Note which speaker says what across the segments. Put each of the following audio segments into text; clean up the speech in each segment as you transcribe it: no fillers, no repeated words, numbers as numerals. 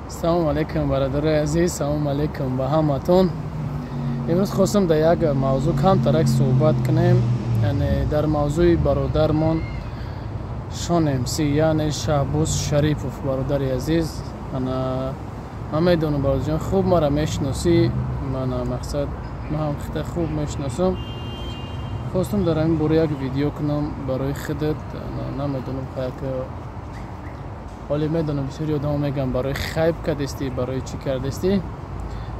Speaker 1: Салом алейкум, бародари азиз, салом алейкум ба ҳаматон. Имрӯз хостам дар як мавзӯъ камтарак суҳбат кунем, яъне дар мавзӯи бародармон Шонемсӣ, яъне Шаҳбоз Шарипов, бародари азиз. Ман медонам бародарҷон хуб маро мешиносӣ, мақсад ман ҳам хита хуб мешиносам. Хостам дар ҳамин бора як видео кунам барои худат, намедонам ҳоле медонам бисёри одамон мегӯянд барои хайп кардестӣ, барои чӣ кардестӣ.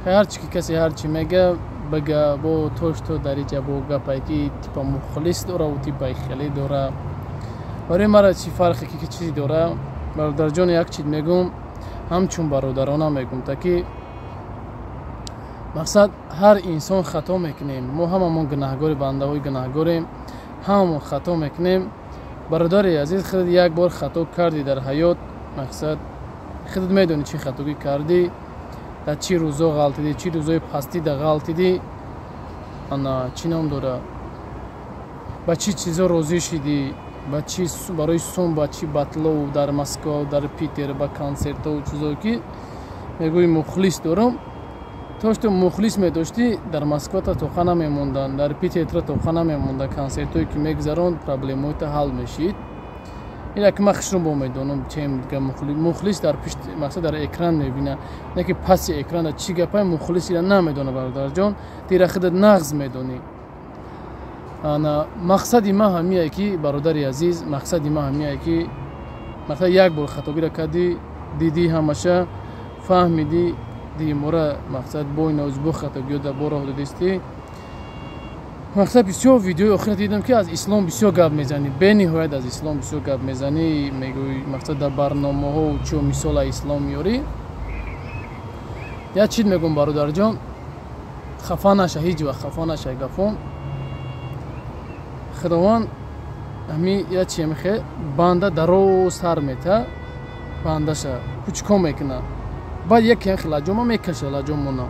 Speaker 1: Ҳарчӣ ки касе ҳарчӣ мега бага бо тошто дариҷа бо гапае ки типа мухлис дора ва типа хеле дора. Барои мара чӣ фарқе ки чизи дора? Бародарҷон, як чиз мегӯм, ҳамчун бародарона мегӯм, таки мақсад ҳар инсон хато мекунем. Мо ҳамамон гунаҳгори бандаҳои гунаҳгорем, ҳамамон хато мекунем. Бародари азиз, худат як бор хато кардӣ дар ҳаёт, мақсад худат медонӣ чӣ хатогӣ кардӣ, дар чӣ рӯзо ғалтидӣ, чӣ рӯзои пастида ғалтидӣ, чӣ ном дора, ба чӣ чизо розӣ шидӣ, ба чӣ барои сум, ба чӣ батлову дар Москва, дар Питер, ба консертову чизое ки мегӯӣ мухлис дорам. То што мухлис медоштӣ, дар Москвата тоқа намемондан, дар Питера тоқа намемонда, консертое ки мегзаронд, проблемоита ҳал мешид. Ина ки ман хушрубо медонам чем дига мухлис дар пишт, мақсад дар экран мебина, не ки паси экрана чӣ гапай мухлис ира намедона. Бародарҷон, тира худат нағз медонӣ. Мақсади ман ҳамие ки, бародари азиз, мақсади ман ҳамие ки мақсад як бор хатогира кардӣ, дидӣ ҳамаша, фаҳмидӣ димора, мақсад бой нозбо хатогиё дар бора ҳудудисти. Мақсад бисёр видеои охира дидам ки аз ислом бисёр гап мезанӣ, бениҳоят аз ислом бисёр гап мезанӣ, мегӯӣ мақсад дар барномаҳо чо мисола ислом миёрӣ. Як чиз мегӯм бародарҷон, хафа наша, ҳеҷ вақт хафа наша гафон. Худованд ҳамин як чиз мехе, банда дароз сар мета, бандаша кӯчкон мекуна. Баъд як кем лаҷома мекаша, лаҷомона.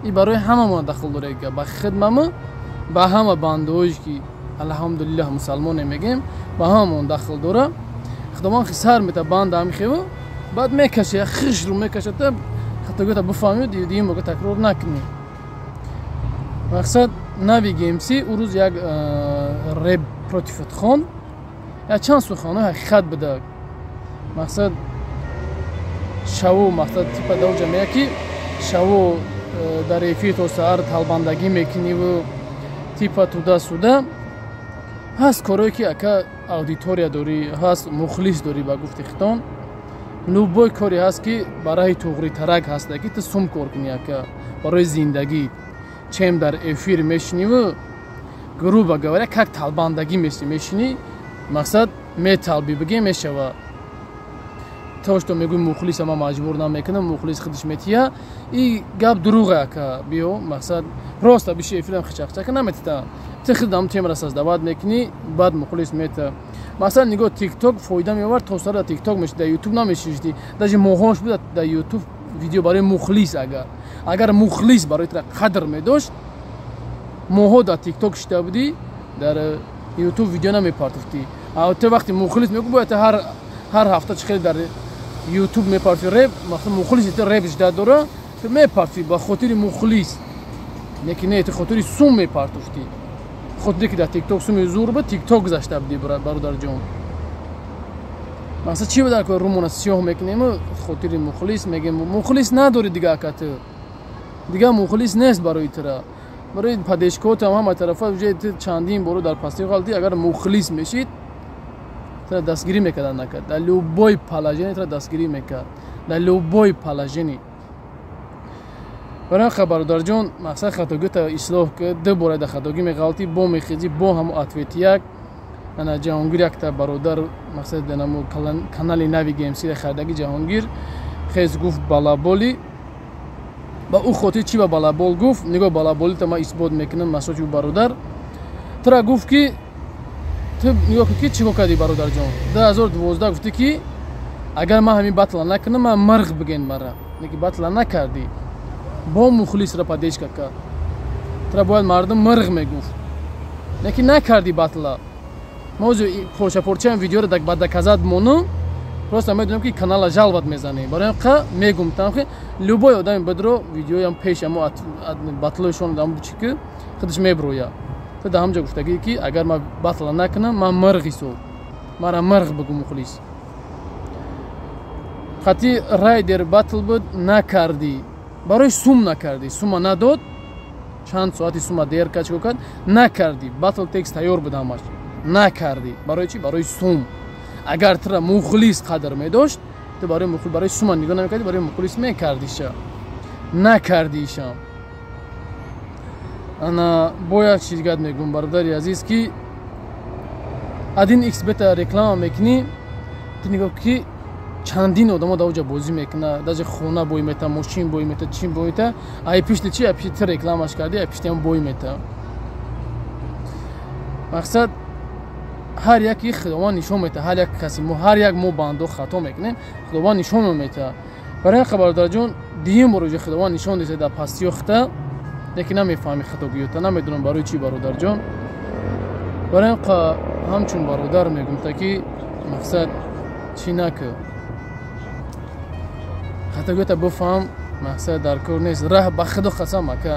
Speaker 1: И барои ҳамамон дахл дора га, ба хидмаму, ба ҳама бандаҳое ки алҳамдулиллаҳ мусалмоне мегем, ба ҳамамон дахл дора. Худованд сар мета банда ҳамихеву, баъд мекаша, хишру мекаша та хатогиёта бифаҳмӣ, дигар мога такрор накунӣ. Мақсад нави гемси ӯ рӯз як реп против хон, як чанд суханои ҳақиқат буда. Мақсад шаву, мақсад типа давҷа мея ки шаву дар эфир то саҳар талбандагӣ мекуниву типа туда-суда. Ҳаст корое ки ака аудитория дорӣ, ҳаст мухлис дорӣ ба гуфти хитон. Любой коре ҳаст ки барои туғритарак ҳаста ки ту сум кор кунӣ ака барои зиндагӣ. Чем дар эфир мешиниву, грубо говоря, как талбандагӣ мешинӣ, мақсад металби бигӣ мешава. То што мегӯи мухлис ама маҷбур намекунам, мухлис худаш метия, и гап дуруға ака биё, мақсад проста биши эфирам хичақ наметита. Ти худам темра создават мекунӣ, баъд мухлис мета. Масалан нигоҳ TikTok фоида меовар, то сара TikTok мешид, дар YouTube намешидӣ. Даже моҳош буда дар YouTube видео барои мухлис агар мухлис барои тира қадр медошт, моҳо дар TikTok шида будӣ, дар YouTube видео намепартофтӣ. Те вақти мухлис мегӯ бояд ҳар ҳафта чӣ хеле дар YouTube мепартӣ реп, мақсад мухлис ити реп шида дора, ту мепартӣ ба хотири мухлис. Неки не ити хотири сум мепартофтӣ. Хотире ки дар TikTok суми зур ба TikTok гузашта будӣ бародарҷон. Мақсад чӣ буда ки румона сиёҳ мекунему, хотири мухлис мегем, мухлис надори дига ака ту. Дига мухлис нест барои тира. Барои падешкотам ҳама тарафа уже чандин боро дар пасти ғалти агар мухлис мешид, тра дастгирӣ мекард накард. Дар любой положение тра дастгирӣ мекард. Дар любой положение. Барои бародарҷон, мақсад хатогиёта ислоҳ кард, ду бора дар хатогӣ меғалти, бо мехизӣ, бо ҳамо ответияк. Ана Ҷаҳонгир якта бародар, мақсад намо канали нави гемси хардаги Ҷаҳонгир хез гуфт балаболи. Ба ӯ хотир чӣ ба балабол гуфт? Нигоҳ балаболи та ман исбот мекунам, масоҷи ӯ бародар. Тра гуфт ки ту нигоҳ ки чӣ кардӣ бародарҷон? 2012 гуфтӣ ки агар ман ҳамин батла накунам, ман марғ биген мара. Неки батла накардӣ. Бо мухлисра падешка кард. Тра бояд мардум марғ мегуфт. Неки накардӣ батла. Мозу порча-порчаам видеоро ба доказат монум, просто медонам ки канала жалбат мезанем барои қа мегумтам ки любой одами бадро видеоям пешам батлошон дам чи ки худш меброя то да ҳамҷо гуфтагӣ ки агар ман батла накунам ман марғисо мара марғ бигу мухлис хати райдер батл буд накардӣ барои сум накардӣ сума надод чанд соати сума дер качко кард накардӣ батл текст тайёр буд ҳамаш накардӣ барои чӣ барои сум агар тра мухлис қадр медошт то барои сума нигоҳ намекардӣ барои мухлис мекардиша накардиша ана бояд чизгад мегум бародари азиз ки адин икс бета реклама мекунӣ ту нигоҳ ки чандин одамо дар оҷа бозӣ мекунад даже хона бой мета мошин бой мета чи бой мета ай пишти чи ай пишти ти рекламаш кардӣ ай пиштиам бой мета мақсад ҳар яки худованд нишон мета ҳар як каси ҳар як мо бандо хато мекунем худованд нишон мета барои ин хабародарҷон дуюм бор оҷа худованд нишон дида дар пастиёхта лекин намефаҳми хатогиёта намедонам барои чӣ бародарҷон барои ин ҳамчун бародар мегумта ки мақсад чӣ накӯ хатогиёта бифаҳм мақсад дар кор нест раҳ ба худо қасам ака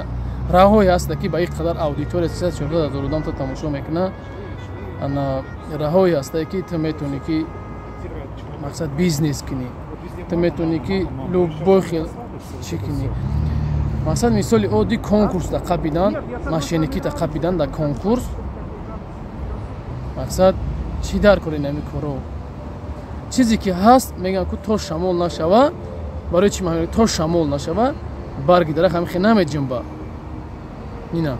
Speaker 1: раҳҳое ҳаста ки ба ин қадар аудитория 314 000 одам тамошо мекунад ана раҳҳое ҳастае ки ту метавонӣ ки мақсад бизнес кунӣ ту метавонӣ ки любой хел чӣ кунӣ мақсад мисоли оддӣ конкурс тақа бидан машиники тақа бидан дар конкурс мақсад чӣ дар кори нами коро чизе ки ҳаст мегӯям ки то шамол нашава барои чӣ маҳмел то шамол нашава барги дарахт ҳамихе намеҷунба ина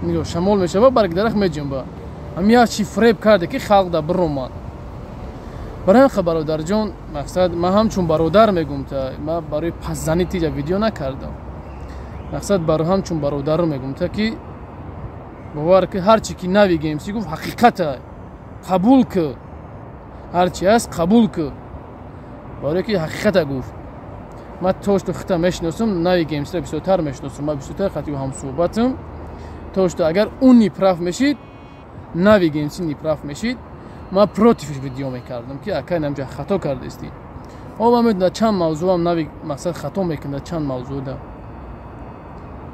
Speaker 1: нигоҳ шамол мешава барги дарахт меҷунба ҳами як чӣ фреб карде ки халқ дар биромад барои ин бародарҷон мақсад ман ҳамчун бародар мегӯм та ман барои пасзанӣ тиҷа видео накардам мақсад барои ҳамчун бародаро мегӯм та ки бовар ки ҳарчӣ ки нави геймси гуфт ҳақиқата қабул кӯ ҳарчӣ ҳаст қабул кӯ барое ки ҳақиқата гуфт ман тошту хита мешиносам нави геймсро бисёртар мешиносам ман бисёртар хати ҳамсӯҳбатам тошту агар ун ниправ мешид нави геймси ниправ мешид ман противиш видео мекардам ки акай намҷа хато кардастӣ ман медонам чанд мавзӯам нави мақсад хато мекунад чанд мавзӯда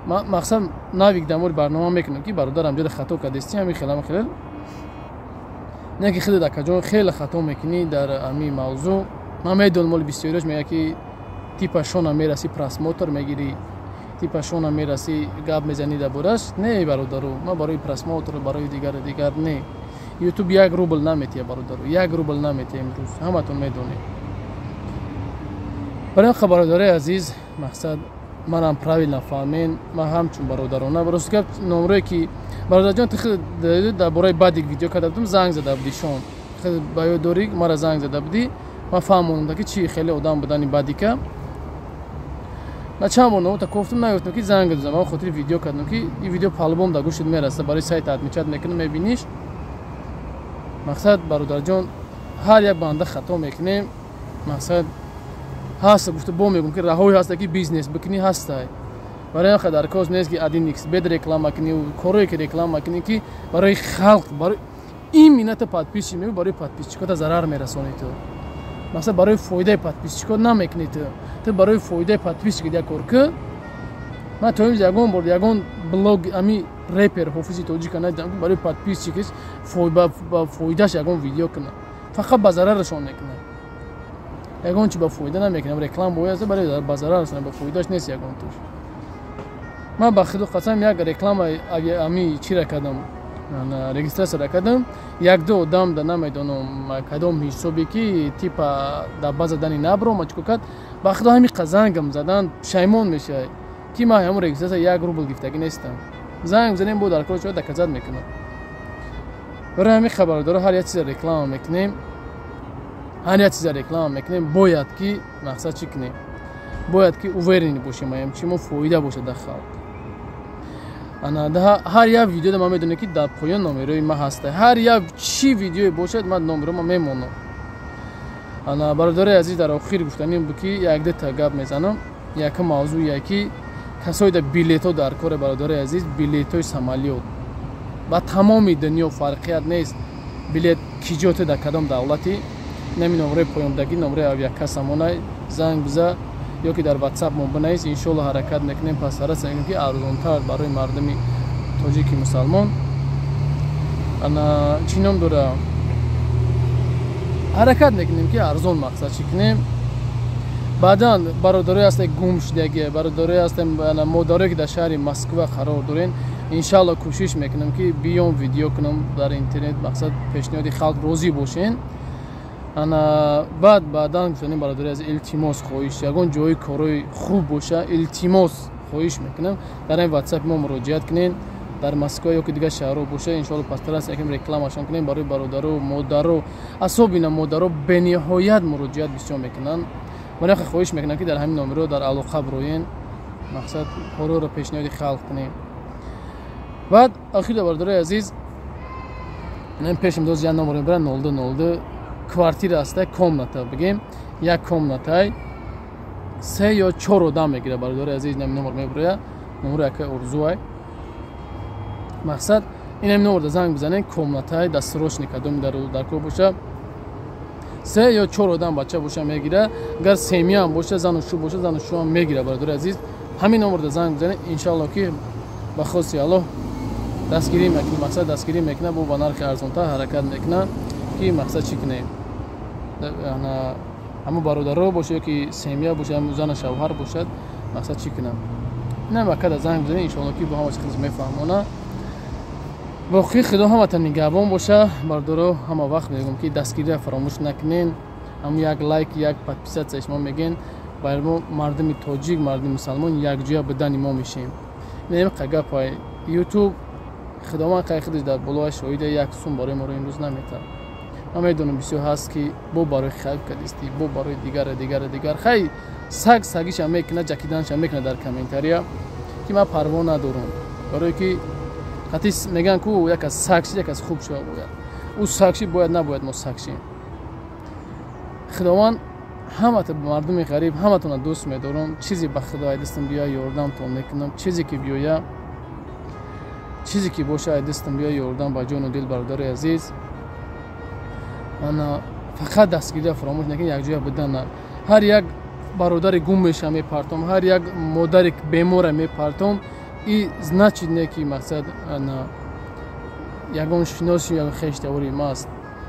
Speaker 1: мақсад нави дар мори барнома мекунам ки бародар амҷода хато кардастӣ ҳами хелал не ки хеле дар каҷо хеле хато мекунӣ дар ҳами мавзӯъ ман медонам моли бисёриёш мега ки типа шона мерасӣ просмотр мегирӣ типа шона мерасӣ гап мезанӣ дар бораш не бародару ман барои просмотр барои дигар не ютуб 1 рубл наметия бародару 1 рубл наметия имрӯз ҳаматон медонед барои ин бародари азиз мақсад манам правилно фаҳмен ман ҳамчун бародарона рост гап номрое ки бародарҷон ти дар бораи бадик видео карда будам занг зада будӣ шон ба ёд дорӣ мара занг зада будӣ ман фаҳмондам ки чӣ хеле одам будани бадика на чанд бор номута кофтам наёфтам ки занг дузам ман хотири видео кардам ки ин видео по-албом дар гӯшат мераса барои сайт адмичат мекунам мебиниш мақсад бародарҷон ҳар як банда хато мекунем мақсад ҳаста гуфта бо мегӯм ки раҳое ҳаста ки бизнес бикунӣ ҳастай барои ин дар кор нест ки один икс бед реклама кунӣ корое ки реклама кунӣ ки барои халқ барои ин минната подписчик мебӣ барои подписчикота зарар мерасонӣ ту мақсад барои фоидаи подписчикот намекунӣ ту барои фоидаи подписчикот як кор кӯ ман то имрӯз ягон бор ягон блог ами репер ҳофизи тоҷика надидам ки барои подписчикиш ба фоидаш ягон видео кунад фақат ба зарарашон мекунад ягон чи ба фоида намекунам реклама бояд барои ба зарар расонам ба фоидаш нест ягон туш ман ба худо қасам як реклама ами чира кардам регистрасияра кардам як-ду одам да намедонам кадом ҳисобе ки типа да ба задани набромад чико кард ба худо ҳами зангам задан пушаймон мешавад ки ман ҳамон регистрасия 1 рубл гирифтагӣ нестам занг занем бо дар кор шуда даказат мекунам барои ҳамин хабардора ҳар як чиза реклама мекунем ҳар як чиза реклама мекунем бояд ки мақсад чӣ кунем бояд ки уверен бошем ҳамчимо фоида бошад дар халқ ҳар як видеода ман медонам ки дар поён номерои ман ҳаста ҳар як чӣ видеое бошад ман номеро ман мемонам бародари азиз дар охир гуфтаним бу ки як-дута гап мезанам яка мавзӯъе ки касои дар билетҳо дар кори бародари азиз билетҳои самолёт ба тамоми дунё фарқият нест билет ки ҷоте дар кадом давлати نمی نمره پایامدگی نمره авиакассамона занг биза ё ки дар WhatsApp мо бинавис иншолло ҳаракат мекунем пас ҳара сагем ки арзонтар барои мардуми тоҷики мусалмон ана чӣ ном дора ҳаракат мекунем ки арзон мақсад чӣ кунем баъдан бародарое ҳастем гумшудаги бародарое ҳастем модарое ки дар шаҳри Москва қарор дорем иншалло кӯшиш мекунем ки биём видео кунам дар интернет мақсад пешниҳоди халқ розӣ бошен ана баъдан гуфтанем бародаре аз илтимос хоҳиш ягон ҷои корои хуб боша илтимос хоҳиш мекунам дар ин WhatsApp мо муроҷиат кунен дар Москва ё ки дигар шаҳрҳо боша иншолло пастарас яким рекламашон кунем барои бародару модару асобина модару бениҳоят муроҷиат бисёр мекунанд ман хоҳиш мекунам ки дар ҳамин номеро дар алоқа бироен мақсад ҳороро пешниҳоди халқ кунем баъд ахира бародари азиз мен пешим доз я номеро мебарам 0202 квартира аста комната бигем як комнатай 3 ё 4 одам мегира бародари азиз нами номер мебарая номери ака орзуай мақсад инами номерда занг бизанем комнатай дастирошник адоми дар кор боша 3 ё 4 одам бача боша мегира гар семияам боша зану шу боша зану шуам мегира бародари азиз ҳамин номерда занг бизанем иншалло ки ба хоси аллоҳ дастгирӣ мекунем мақсад дастгирӣ мекунем бо ба нархи арзонтар ҳаракат мекунем ки мақсад чӣ кунем ҳамун бародаро боша ё ки семия боша ҳамун зана шавҳар бошад мақсад чӣ кунам инам акада занг бизанем иншоалло ки бо ҳама чиз мефаҳмона боқӣ худо ҳаматон нигаҳбон боша бародаро ҳама вақт мегӯм ки дастгирия фаромӯш накунен ҳамун як лайк як подписатсия шумо мегӯен бар мо мардуми тоҷик мардуми мусалмон якҷоя будани мо мешем нем қагапай YouTube худованд қай худаш дар болои шоҳида як сум барои моро имрӯз наметад ман медонам бисёр ҳаст ки бо барои хайп кадисти бо барои дигар хай сагиша мекуна ҷакиданша мекуна дар комментария ки ман парво надорам барое ки қатӣ мегӯянд ку як аз сагши як аз хуб шуда бояд ӯ сагши бояд набояд мо сагшем худованд ҳамата мардуми ғариб ҳаматона дӯст медорам чизе ба худо айдистам биёя ёрдамтон мекунам чизе ки биёя чизе ки боша айдистам биёя ёрдам ба ҷону дил бародари азиз ана фақат дастгирия фаромӯш накунед якҷоя будана ҳар як бародари гум меша мепартом ҳар як модари бемора мепартом и значит не ки мақсад ана ягон шиноси ягон хештавори маст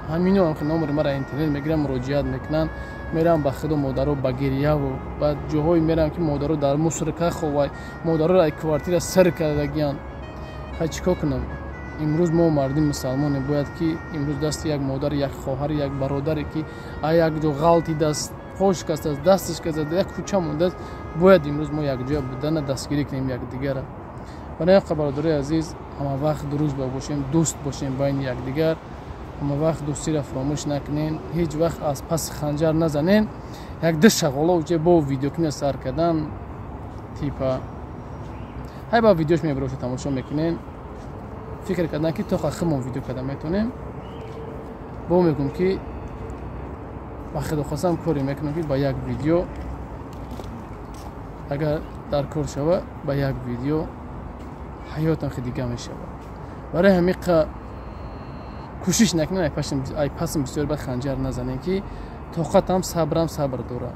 Speaker 1: ҳамино номери мара интернет мегирам муроҷиат мекунанд мерам ба худо модаро ба гирияву ба ҷоҳое мерам ки модаро дар мусрика ховай модаро ай квартира сар кардагиянд ҳай чӣ кор кунам имрӯз мо мардуми мусалмоне бояд ки имрӯз дасти як модар як хоҳар як бародаре ки як ҷо ғалти даст хошк аст дасташ казад як кӯча мондааст бояд имрӯз мо якҷоя будана дастгирӣ кунем якдигара барои бародари азиз ҳама вақт дружба бошем дӯст бошем байни якдигар ҳама вақт дӯстиро фаромӯш накунем ҳеҷ вақт аз паси ханҷар назанем якду шағола уҷа бо видеокунӣ сар кардан типа ҳай ба видеош мебароша тамошо мекунем фикр кардан ки то хахмон видео карда метонем бо мегӯм ки ба худо хостам коре мекунам ки ба як видео агар дар кор шава ба як видео ҳаётам хеле дига мешава барои ҳамиқа кӯшиш накунем ай пасим бисёр бад ханҷар назанем ки тоқатам сабрам сабр дора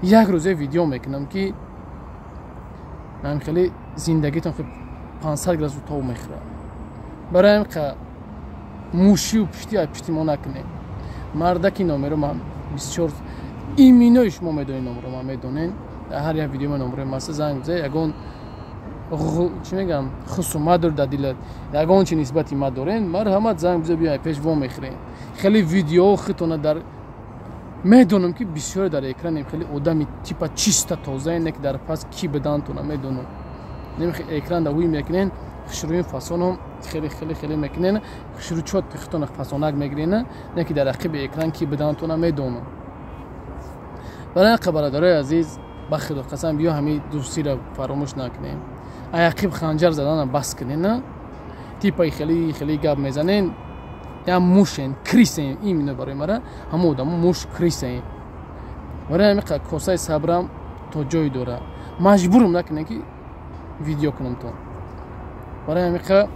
Speaker 1: як рӯзе видео мекунам ки ман хеле зиндагитон хеле 500 градус тов мехӯра барои ҳамиқа мушию пушти ай пуштимо накунем мардаки номеро ман бисёр иминои шумо медонед номеро ман медонем ҳар як видео ман номеро маста занг биза ягон чӣ мегам хусумат дор дар дилат ягон чи нисбати ма дорен марҳамат занг биза биё пеш во мехӯрем хеле видео хитона дар медонам ки бисёр дар экранем хеле одами типа чиста тозае не ки дар пас ки бидантона медонам немихе экран да ҳуй мекунен хушрӯин фасоном хеле мекунен хушрӯчот хитона фасонак мегирена не ки дар ақиби экран ки бидантона медонам барои бародарои азиз ба худо қасам биё ҳамин дӯстиро фаромӯш накунем аяқиб ханҷар задана бас кунена типа хеле гап мезанен я мушен крисен именно барои мара ҳамон одамо муш крисен барои ҳамиқа косаи сабрам то ҷой дора маҷбурам накунем ки видео кунам то барои ҳамиқа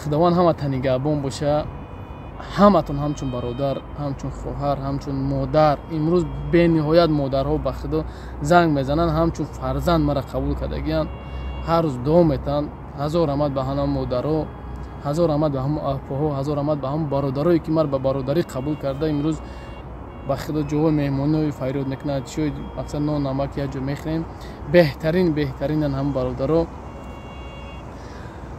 Speaker 1: худованд ҳамата нигаҳбон боша ҳаматон ҳамчун бародар, ҳамчун хоҳар, ҳамчун модар, имрӯз бениҳоят модарҳо ба худо занг мезананд, ҳамчун фарзанд мара қабул кардагиянд. ҳар рӯз дуо метаҳанд. ҳазор раҳмат ба ҳама модарҳо, ҳазор раҳмат ба ҳама апоҳо, ҳазор раҳмат ба ҳама бародарое ки мара ба бародарӣ қабул карда имрӯз ба худо ҷои меҳмониҳои файрёд мекунанд. чой мақсад нон намак як ҷо мехӯрем. беҳтаринан ҳама бародаро.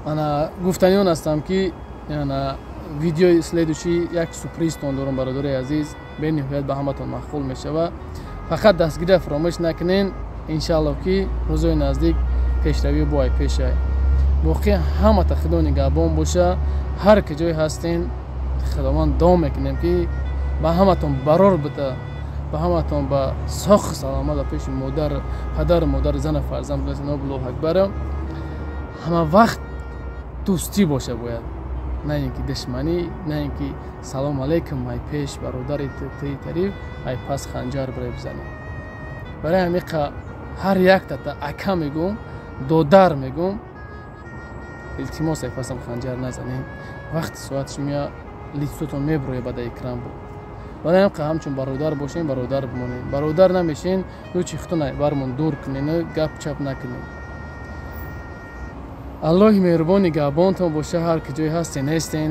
Speaker 1: ана гуфтани он ҳастам ки ана видеои следующий як сюрпризтон дорам бародари азиз. бениҳоят ба ҳаматон махқул мешава. фақат дастгирия фаромӯш накунен. иншааллоҳ ки рӯзои наздик пешравӣ бо пешай. боқӣ ҳамата худо нигаҳбон боша. ҳар куҷое ҳастен худованд дуо мекунем ки ба ҳаматон барор буда, ба ҳаматон ба соху саломат ба пеши модар, падару модар, зана фарзанд бинасед. Аллоҳу акбар. ҳама вақт дӯстӣ боша бояд, на ин ки душманӣ, на ин ки салом алейкум ай пеш бародари тариф, ай пас ханҷар барои бизанем. барои ҳамиқа ҳар яктата ака мегӯм, додар мегӯм. илтимос ай пасам ханҷар назанем. вақти соатш мея лицотон меброя бадаи экран бо. барои ҳамиқа ҳамчун бародар бошем, бародар бимонем. бародар намешен, лучи худтон бармон дур кунен, гап чап накунем. аллоҳи меҳрубон нигаҳбонтон боша. ҳар куҷое ҳастен ҳестен,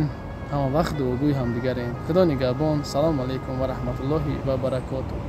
Speaker 1: ҳама вақт дуогӯи ҳамдигарем. худо нигаҳбон. салому алейкум ва раҳматуллоҳи ва баракотуҳ.